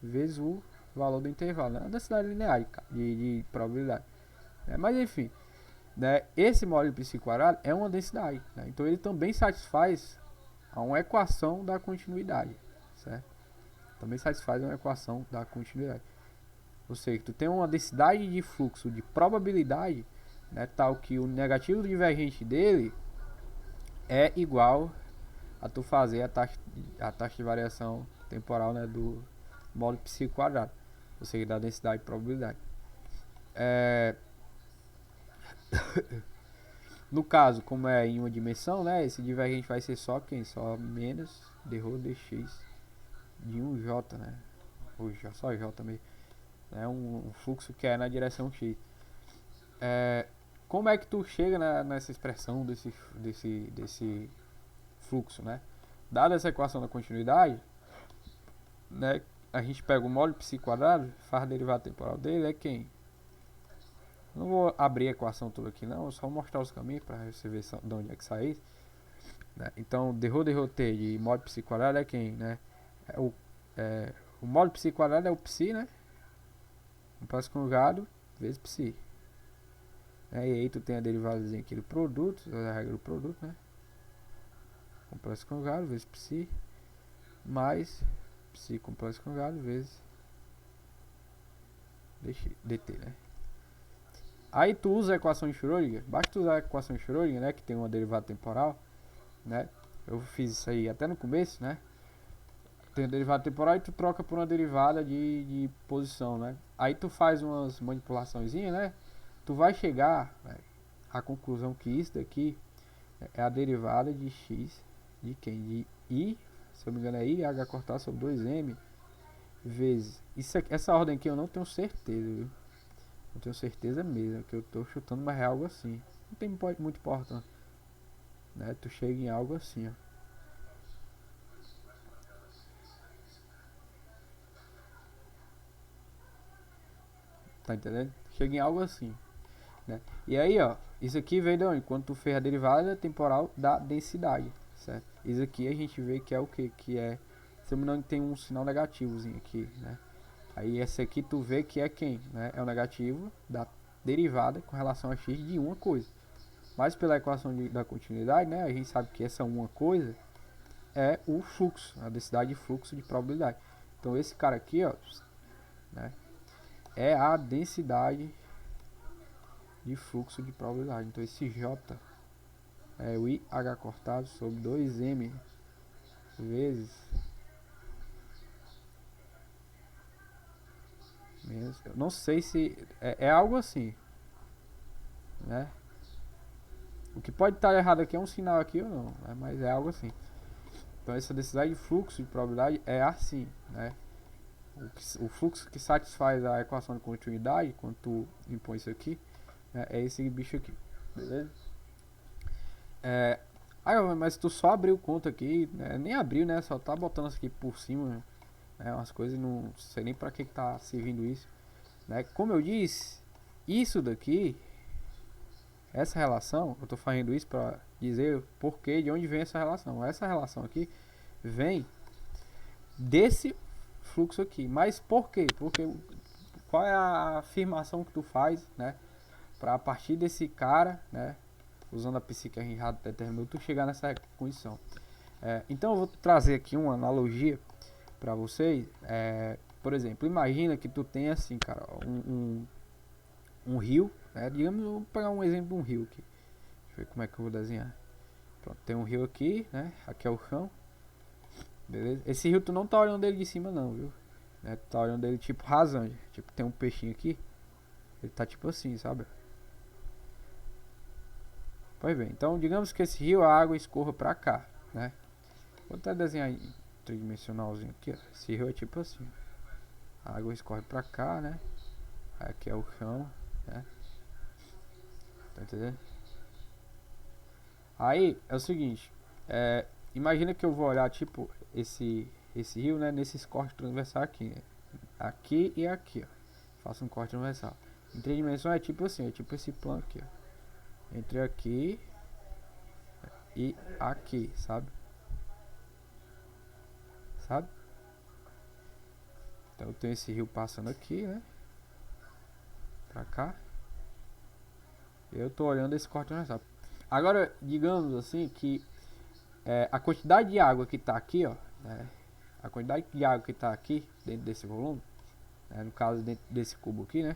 vezes o valor do intervalo, né? A densidade linear de probabilidade, né? Mas enfim, né? Esse módulo π quadrado é uma densidade, né? Então ele também satisfaz a uma equação da continuidade, certo? Também satisfaz uma equação da continuidade. Ou seja, tu tem uma densidade de fluxo de probabilidade, né, tal que o negativo divergente dele é igual a tu fazer a taxa de variação temporal, né, do módulo π quadrado, ou seja, da densidade de probabilidade. No caso, como é em uma dimensão, né, esse divergente vai ser só quem? Só menos d-ρ dx de 1j, né? Ou só j mesmo. É um fluxo que é na direção x. Como é que tu chega nessa expressão desse fluxo, né? Dada essa equação da continuidade, né, a gente pega o módulo π quadrado, faz a derivada temporal dele, é quem? Não vou abrir a equação toda aqui não, só mostrar os caminhos para você ver de onde é que sai isso, né? Então, d-ρ de módulo π quadrado é quem, né? O módulo π quadrado é o π, né? Complexo conjugado vezes π. E aí tu tem a derivadazinha aqui do produto, a regra do produto, né? Complexo conjugado vezes π mais π complexo conjugado vezes dt, né? Aí tu usa a equação de Schrödinger, basta tu usar a equação de Schrödinger, né, que tem uma derivada temporal, né? Eu fiz isso aí até no começo, né? Tem a derivada temporal e tu troca por uma derivada de posição, né? Aí tu faz umas manipulaçõezinhas, né? Tu vai chegar, né, à conclusão que isso daqui é a derivada de x de quem? De I, se eu não me engano é I, h cortado sobre 2m vezes. Essa ordem aqui eu não tenho certeza, viu? Não tenho certeza mesmo, que eu tô chutando, mas é algo assim. Não tem muito importância, né? Tu chega em algo assim, ó. Tá entendendo? Chega em algo assim, né? E aí, ó, isso aqui veio de onde? Quando tu fez a derivada temporal da densidade, certo? Isso aqui a gente vê que é o que? Que é, se eu não me engano, tem um sinal negativozinho aqui, né? Aí esse aqui tu vê que é quem, né? É o negativo da derivada com relação a x de uma coisa. Mas pela equação da continuidade, né? A gente sabe que essa uma coisa é o fluxo, a densidade de fluxo de probabilidade. Então esse cara aqui, ó, né? É a densidade de fluxo de probabilidade. Então esse J é o IH cortado sobre 2M vezes menos, eu não sei se é algo assim, né? O que pode estar errado aqui é um sinal aqui ou não, né? Mas é algo assim. Então essa densidade de fluxo de probabilidade é assim, né? O fluxo que satisfaz a equação de continuidade, quando tu impõe isso aqui, né, é esse bicho aqui, beleza? Mas tu só abriu conta aqui, né? Nem abriu, né? Só tá botando isso aqui por cima, né? Umas coisas, não sei nem pra que tá servindo isso, né? Como eu disse, isso daqui, essa relação, eu tô fazendo isso pra dizer porquê, de onde vem essa relação. Essa relação aqui vem desse fluxo aqui. Mas por quê? Porque qual é a afirmação que tu faz, né? Para a partir desse cara, né? Usando a psique que a gente já determinou, tu chegar nessa condição. Então eu vou trazer aqui uma analogia para vocês. Por exemplo, imagina que tu tem assim, cara, um rio, né? Digamos, vou pegar um exemplo de um rio aqui. Deixa eu ver como é que eu vou desenhar. Pronto, tem um rio aqui, né? Aqui é o chão. beleza? Esse rio tu não tá olhando ele de cima não, viu? Né? Tu tá olhando ele tipo rasante, tipo tem um peixinho aqui, ele tá tipo assim, sabe? Pois bem, então digamos que esse rio, a água escorra pra cá, né? Vou até desenhar em tridimensionalzinho aqui, ó. Esse rio é tipo assim, a água escorre pra cá, né? Aqui é o chão, né? Tá entendendo? Aí é o seguinte, imagina que eu vou olhar tipo esse rio, né? Nesses cortes transversais aqui, né? Aqui e aqui, ó. Faço um corte transversal. Em três dimensões é tipo assim, é tipo esse plano aqui, ó. Entre aqui e aqui, sabe? Sabe? Então eu tenho esse rio passando aqui, né? Pra cá. Eu tô olhando esse corte transversal. Agora, digamos assim que a quantidade de água que tá aqui, ó, né? A quantidade de água que tá aqui dentro desse volume, né? No caso dentro desse cubo aqui, né?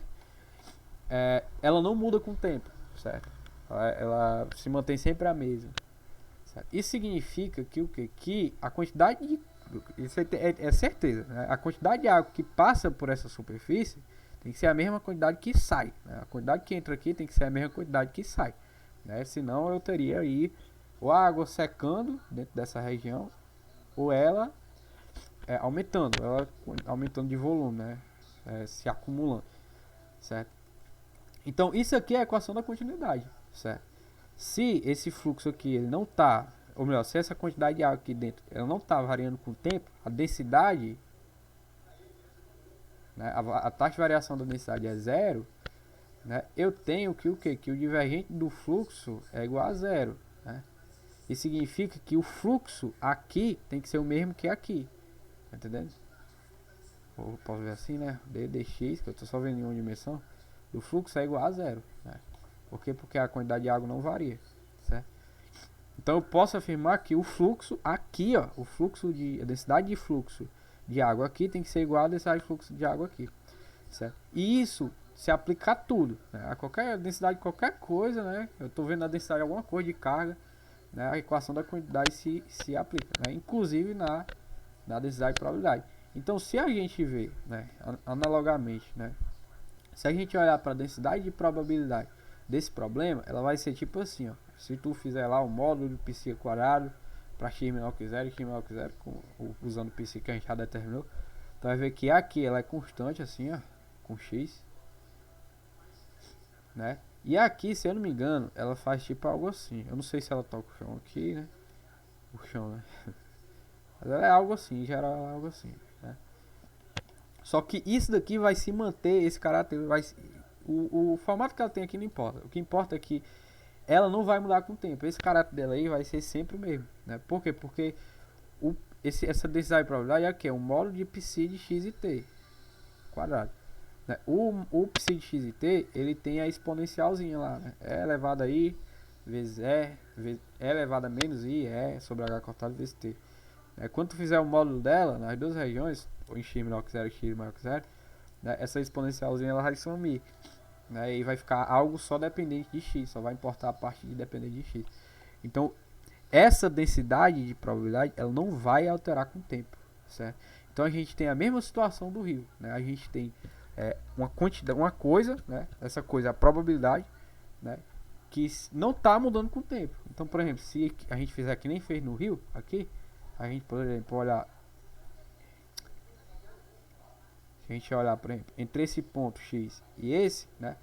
Ela não muda com o tempo, certo? Ela se mantém sempre a mesma. Certo? Isso significa que o que? Que a quantidade de. Isso é certeza. Né? A quantidade de água que passa por essa superfície tem que ser a mesma quantidade que sai. Né? A quantidade que entra aqui tem que ser a mesma quantidade que sai. Né? Senão eu teria aí ou a água secando dentro dessa região, ou ela aumentando de volume, né? Se acumulando, certo? Então isso aqui é a equação da continuidade, certo? Se esse fluxo aqui ele não está, ou melhor, se essa quantidade de água aqui dentro ela não está variando com o tempo, a densidade, né, a taxa de variação da densidade é zero, né, eu tenho que o que? Que o divergente do fluxo é igual a zero. Né? Isso significa que o fluxo aqui tem que ser o mesmo que aqui. Tá entendendo? Ou posso ver assim, né? dx, que eu estou só vendo em uma dimensão, o fluxo é igual a zero. Né? Por quê? Porque a quantidade de água não varia. Certo? Então eu posso afirmar que o fluxo aqui, ó, a densidade de fluxo de água aqui tem que ser igual à densidade de fluxo de água aqui, certo? E isso se aplica a tudo, né? A qualquer densidade de qualquer coisa, né? Eu estou vendo a densidade de alguma coisa de carga, né? A equação da quantidade se aplica, né? Inclusive na densidade de probabilidade. Então se a gente vê, né, analogamente, né, se a gente olhar para a densidade de probabilidade desse problema, ela vai ser tipo assim, ó. Se tu fizer lá o módulo de π quadrado para x menor que zero e x menor que zero, usando o π que a gente já determinou, tu vai ver que aqui ela é constante assim, ó, com x, né? E aqui, se eu não me engano, ela faz tipo algo assim. Eu não sei se ela toca o chão aqui, né? O chão, né? Mas ela é algo assim, geral é algo assim, né? Só que isso daqui vai se manter, esse caráter vai o formato que ela tem aqui não importa. O que importa é que ela não vai mudar com o tempo. Esse caráter dela aí vai ser sempre o mesmo, né? Por quê? Porque essa densidade de probabilidade é aqui, é um módulo de π de x e t quadrado. Né? O π de x e t, ele tem a exponencialzinha lá, né? E elevado a i vezes e elevado a menos i, sobre h cortado vezes t. Quando tu fizer o módulo dela, nas duas regiões, ou em x menor que zero e x maior que zero, né? Essa exponencialzinha ela vai sumir. Né? E vai ficar algo só dependente de x, só vai importar a parte de dependente de x. Então, essa densidade de probabilidade ela não vai alterar com o tempo, certo? Então a gente tem a mesma situação do rio, né? A gente tem uma quantidade, uma coisa, né? Essa coisa, a probabilidade, né? Que não está mudando com o tempo. Então, por exemplo, se a gente fizer que nem fez no rio, aqui, a gente, por exemplo, olhar, se a gente olhar, por exemplo, entre esse ponto x e esse, né?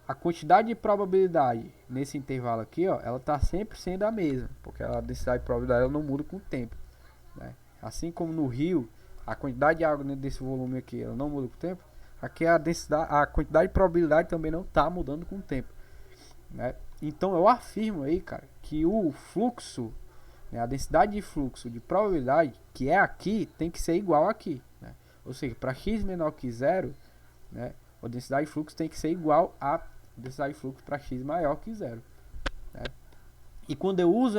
A quantidade de probabilidade nesse intervalo aqui, ó, ela está sempre sendo a mesma, porque a densidade de probabilidade ela não muda com o tempo, né? Assim como no rio, a quantidade de água dentro desse volume aqui, ela não muda com o tempo. Aqui a densidade, a quantidade de probabilidade também não está mudando com o tempo, né? Então eu afirmo aí, cara, que o fluxo, né, a densidade de fluxo de probabilidade que é aqui tem que ser igual aqui, né? Ou seja, para x menor que zero, né, a densidade de fluxo tem que ser igual a densidade de fluxo para x maior que zero, né? E quando eu uso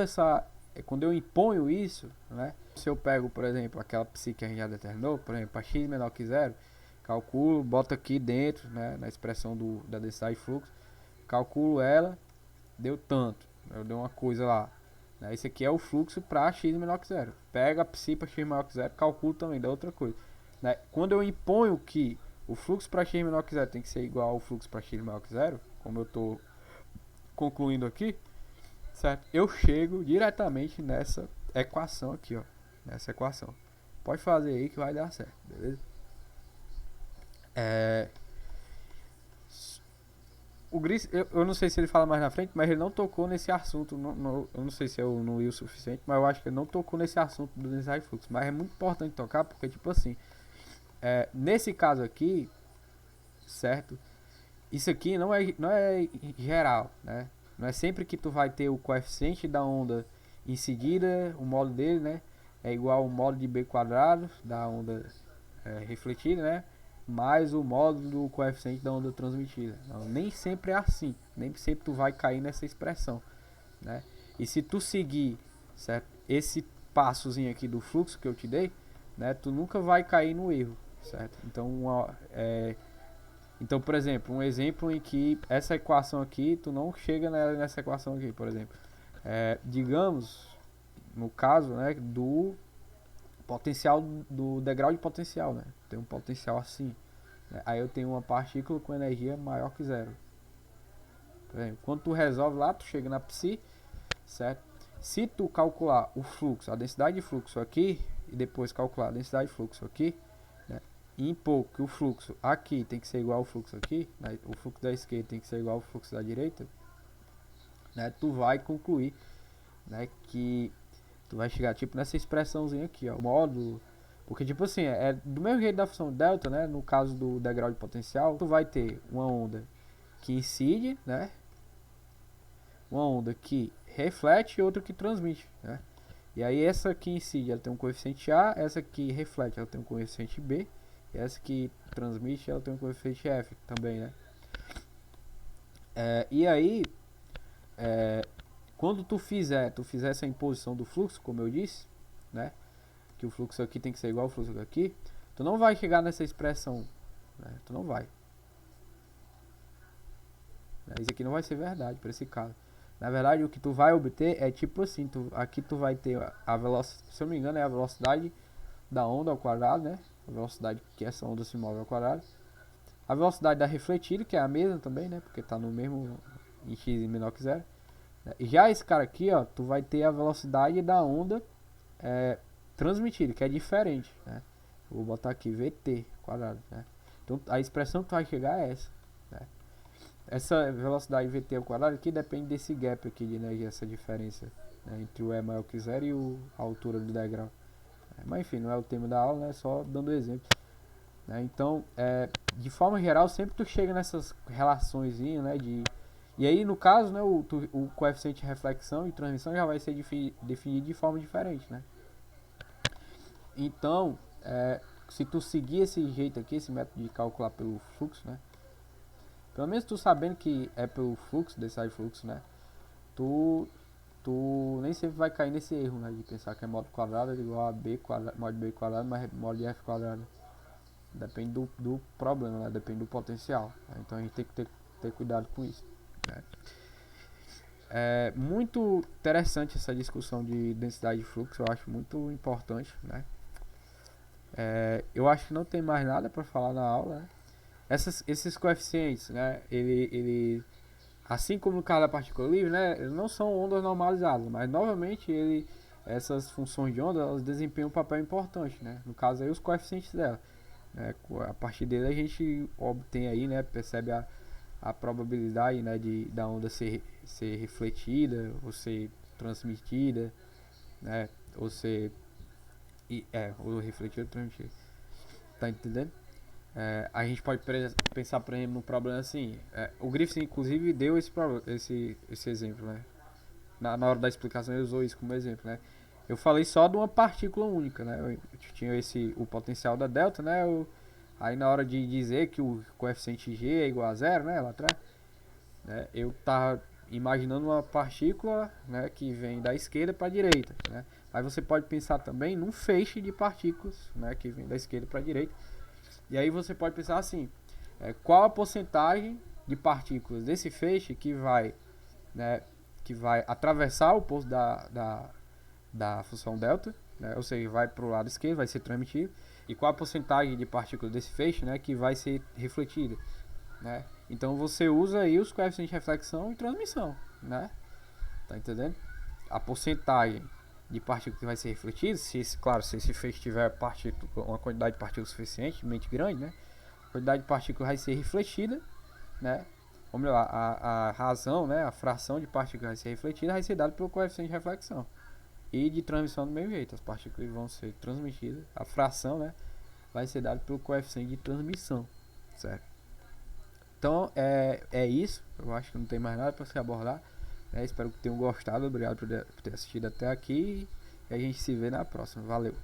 quando eu imponho isso, né? Se eu pego, por exemplo, aquela psi que a gente já determinou, por exemplo, para x menor que zero, calculo, boto aqui dentro, né, na expressão da densidade de fluxo, calculo ela, deu tanto, eu dei uma coisa lá, né? Esse aqui é o fluxo para x menor que zero. Pega a psi para x maior que zero, calcula também, dá outra coisa, né? Quando eu imponho que o fluxo para x menor que zero tem que ser igual ao fluxo para x maior que zero, como eu estou concluindo aqui, certo? Eu chego diretamente nessa equação aqui, ó, nessa equação. Pode fazer aí que vai dar certo, beleza? O Gris, eu não sei se ele fala mais na frente, mas ele não tocou nesse assunto. Eu não sei se eu não li o suficiente, mas eu acho que ele não tocou nesse assunto do densidade de fluxo. Mas é muito importante tocar, porque, tipo assim, nesse caso aqui, certo? Isso aqui não é geral, né? Não é sempre que tu vai ter o coeficiente da onda incidida, o módulo dele, né? É igual ao módulo de b quadrado da onda refletida, né? Mais o módulo do coeficiente da onda transmitida. Não, nem sempre é assim. Nem sempre tu vai cair nessa expressão, né? E se tu seguir, certo, esse passozinho aqui do fluxo que eu te dei, né? Tu nunca vai cair no erro, certo? Então, por exemplo, um exemplo em que essa equação aqui, tu não chega nessa equação aqui, por exemplo. Digamos, no caso, né, do potencial, do degrau de potencial, né? Tem um potencial assim, né? Aí eu tenho uma partícula com energia maior que zero. Por exemplo, quando tu resolve lá, tu chega na psi, certo? Se tu calcular o fluxo, a densidade de fluxo aqui, e depois calcular a densidade de fluxo aqui, né? E impor que o fluxo aqui tem que ser igual ao fluxo aqui, né? O fluxo da esquerda tem que ser igual ao fluxo da direita, né? Tu vai concluir, né, que tu vai chegar tipo nessa expressãozinha aqui, ó, o módulo, porque tipo assim, do mesmo jeito da função delta, né, no caso do degrau de potencial, tu vai ter uma onda que incide, né, uma onda que reflete e outra que transmite, né? E aí essa que incide, ela tem um coeficiente A, essa que reflete, ela tem um coeficiente B, e essa que transmite, ela tem um coeficiente F também, né? E aí, quando tu fizer essa imposição do fluxo, como eu disse, né, que o fluxo aqui tem que ser igual ao fluxo aqui, tu não vai chegar nessa expressão, né? Tu não vai. Isso aqui não vai ser verdade para esse caso. Na verdade, o que tu vai obter é tipo assim, aqui tu vai ter a velocidade, se eu não me engano, é a velocidade da onda ao quadrado, né? A velocidade que essa onda se move ao quadrado. A velocidade da refletida, que é a mesma também, né? Porque está no mesmo em x menor que zero. E já esse cara aqui, ó, tu vai ter a velocidade da onda transmitida, que é diferente, né? Vou botar aqui VT quadrado, né? Então a expressão que tu vai chegar é essa, né? Essa velocidade VT ao quadrado aqui depende desse gap aqui de energia, essa diferença, né, entre o E maior que zero e a altura do degrau. Mas enfim, não é o tema da aula, né? Só dando exemplo, né? Então, de forma geral, sempre tu chega nessas relações, né? E aí, no caso, né, o coeficiente de reflexão e transmissão já vai ser definido de forma diferente, né? Então, se tu seguir esse jeito aqui, esse método de calcular pelo fluxo, né? Pelo menos tu sabendo que é pelo fluxo, densidade de fluxo, né? Tu nem sempre vai cair nesse erro, né? De pensar que é módulo quadrado é igual a b quadrado, módulo b quadrado mais módulo de f quadrado. Depende do problema, né? Depende do potencial, né? Então a gente tem que ter cuidado com isso, né? É muito interessante essa discussão de densidade de fluxo, eu acho muito importante, né? Eu acho que não tem mais nada para falar na aula, né? Esses coeficientes, né? Ele assim como no caso da partícula livre, né? Eles não são ondas normalizadas, mas novamente essas funções de onda elas desempenham um papel importante, né? No caso aí os coeficientes dela, né? A partir dele a gente obtém aí, né? Percebe a probabilidade, né, da onda ser refletida ou ser transmitida, né, ou refletida ou transmitida, tá entendendo? A gente pode pensar, por exemplo, num problema assim, o Griffith inclusive deu esse exemplo, né, na hora da explicação ele usou isso como exemplo, né. Eu falei só de uma partícula única, né, eu tinha o potencial da delta, né, aí na hora de dizer que o coeficiente G é igual a zero, né, lá atrás, né, eu tava imaginando uma partícula, né, que vem da esquerda para a direita, né, mas você pode pensar também num feixe de partículas, né, que vem da esquerda para a direita, e aí você pode pensar assim, qual a porcentagem de partículas desse feixe que vai, né, que vai atravessar o posto da função delta, né? Ou seja, vai para o lado esquerdo, vai ser transmitido, e qual a porcentagem de partículas desse feixe, né, que vai ser refletida, né? Então você usa aí os coeficientes de reflexão e transmissão, né? Tá entendendo? A porcentagem de partículas que vai ser refletida, se esse feixe tiver uma quantidade de partículas suficientemente grande, né? A quantidade de partículas vai ser refletida, né? Ou melhor, a razão, né? A fração de partículas vai ser refletida vai ser dada pelo coeficiente de reflexão. E de transmissão do mesmo jeito, as partículas vão ser transmitidas, a fração, né, vai ser dada pelo coeficiente de transmissão, certo? Então é isso, eu acho que não tem mais nada para se abordar, né? Espero que tenham gostado, obrigado por ter assistido até aqui e a gente se vê na próxima, valeu!